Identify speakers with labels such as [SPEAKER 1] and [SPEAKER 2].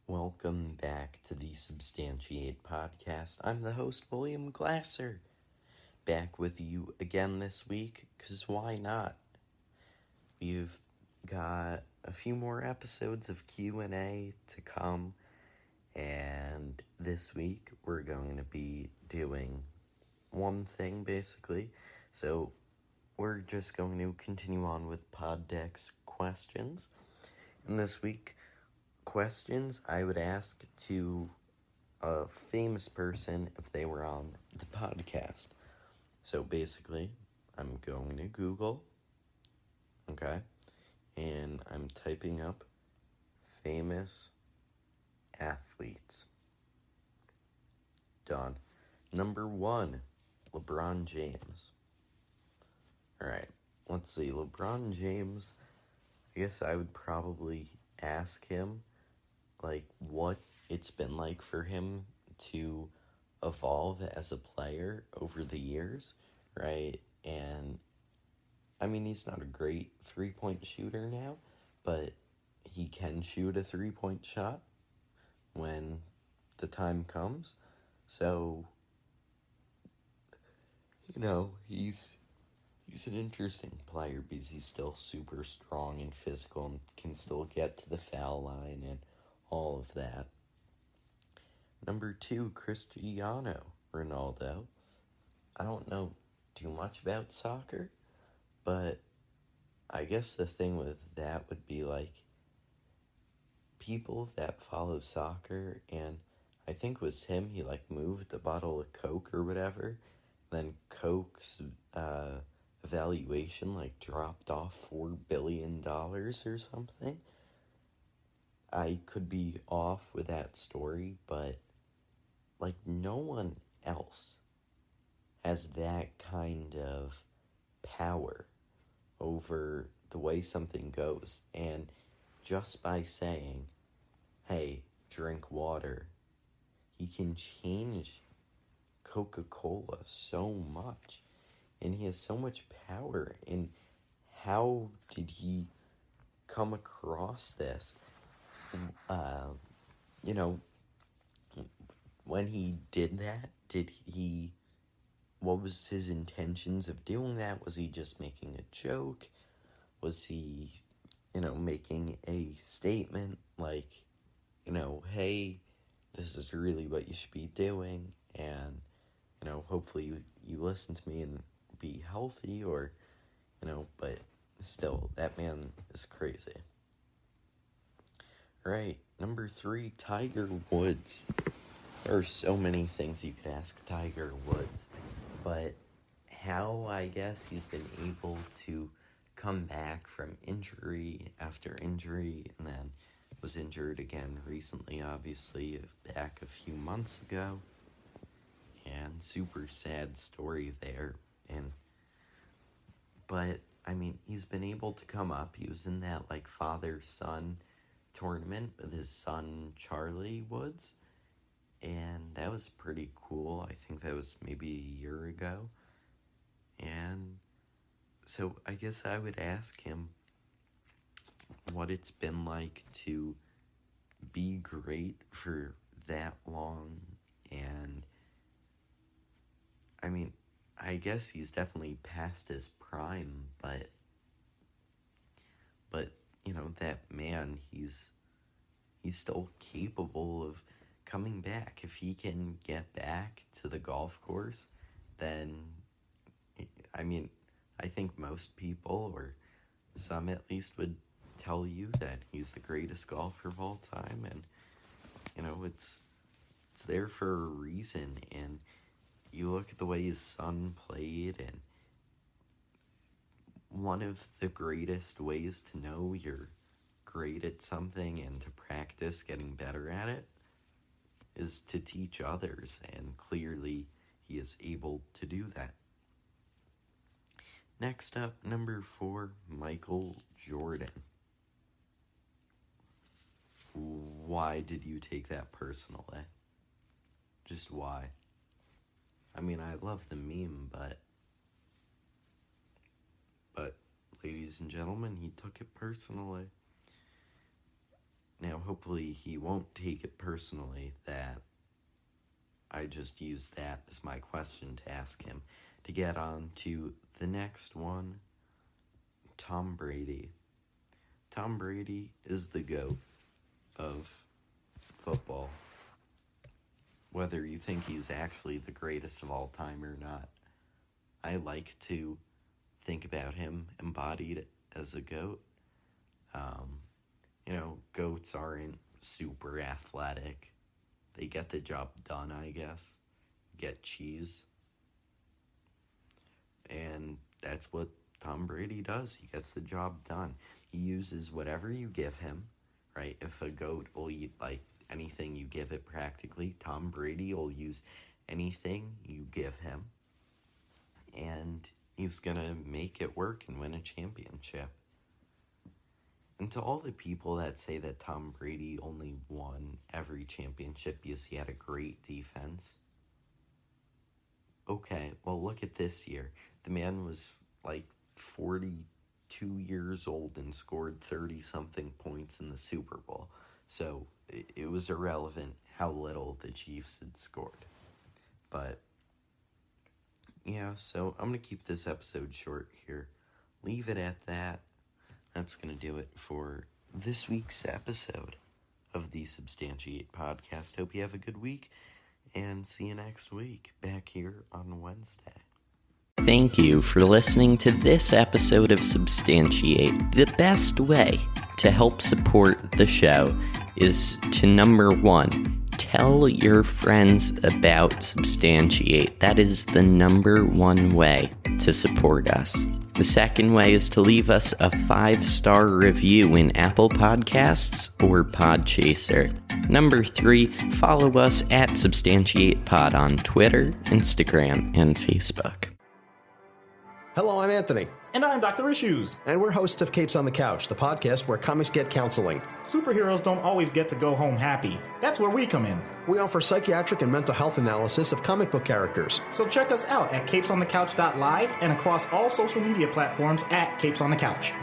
[SPEAKER 1] Welcome back to the Substantiate Podcast. I'm the host, William Glasser. Back with you again this week, because why not? We've got a few more episodes of Q&A to come, and this week we're going to be doing one thing, basically. So we're just going to continue on with Poddeck's questions. And this week, questions I would ask to a famous person if they were on the podcast. So basically, I'm going to Google, okay, and I'm typing up famous athletes. Done. Number 1, LeBron James. Alright, let's see. LeBron James, I guess I would probably ask him, what it's been like for him to evolve as a player over the years, right? And, I mean, he's not a great three-point shooter now, but he can shoot a three-point shot when the time comes. So, he's an interesting player because he's still super strong and physical and can still get to the foul line and all of that. Number 2, Cristiano Ronaldo. I don't know too much about soccer, but I guess the thing with that would be people that follow soccer, and I think it was him, he moved a bottle of Coke or whatever, then Coke's evaluation dropped off $4 billion or something. I could be off with that story, but no one else has that kind of power over the way something goes. And just by saying, hey, drink water, he can change Coca-Cola so much. And he has so much power. And how did he come across this? When he did that, what was his intentions of doing that? Was he just making a joke? Was he, making a statement hey, this is really what you should be doing, and, hopefully you listen to me and be healthy, or, but still, that man is crazy. Right, number 3, Tiger Woods. There are so many things you could ask Tiger Woods, but how, I guess, he's been able to come back from injury after injury, and then was injured again recently, obviously, back a few months ago, and super sad story there, but, I mean, he's been able to come up. He was in that, father-son tournament with his son, Charlie Woods, and that was pretty cool. I think that was maybe a year ago. And so I guess I would ask him what it's been like to be great for that long. And I mean, I guess he's definitely past his prime, but that man, he's still capable of coming back. If he can get back to the golf course, then, I mean, I think most people, or some at least, would tell you that he's the greatest golfer of all time, and, it's there for a reason. And you look at the way his son played, and one of the greatest ways to know you're great at something and to practice getting better at it is to teach others, and clearly he is able to do that. Next up, number 4, Michael Jordan. Why did you take that personally? Just why? I mean, I love the meme, but ladies and gentlemen, he took it personally. Now, hopefully he won't take it personally that I just used that as my question to ask him. To get on to the next one, Tom Brady. Tom Brady is the GOAT of football. Whether you think he's actually the greatest of all time or not, I like to think about him embodied as a GOAT. GOATs aren't super athletic. They get the job done, I guess. Get cheese. And that's what Tom Brady does. He gets the job done. He uses whatever you give him, right? If a GOAT will eat, anything you give it practically, Tom Brady will use anything you give him. And he's going to make it work and win a championship. And to all the people that say that Tom Brady only won every championship because he had a great defense, okay, well, look at this year. The man was 42 years old and scored 30-something points in the Super Bowl. So it was irrelevant how little the Chiefs had scored. But, yeah, so I'm going to keep this episode short here. Leave it at that. That's going to do it for this week's episode of the Substantiate Podcast. Hope you have a good week, and see you next week back here on Wednesday. Thank you for listening to this episode of Substantiate. The best way to help support the show is to, number one, tell your friends about Substantiate. That is the number one way to support us. The second way is to leave us a 5-star review in Apple Podcasts or Podchaser. Number 3, follow us at SubstantiatePod on Twitter, Instagram, and Facebook.
[SPEAKER 2] Hello, I'm Anthony.
[SPEAKER 3] And I'm Dr. Issues.
[SPEAKER 2] And we're hosts of Capes on the Couch, the podcast where comics get counseling.
[SPEAKER 3] Superheroes don't always get to go home happy. That's where we come in.
[SPEAKER 2] We offer psychiatric and mental health analysis of comic book characters.
[SPEAKER 3] So check us out at capesonthecouch.live and across all social media platforms at Capes on the Couch.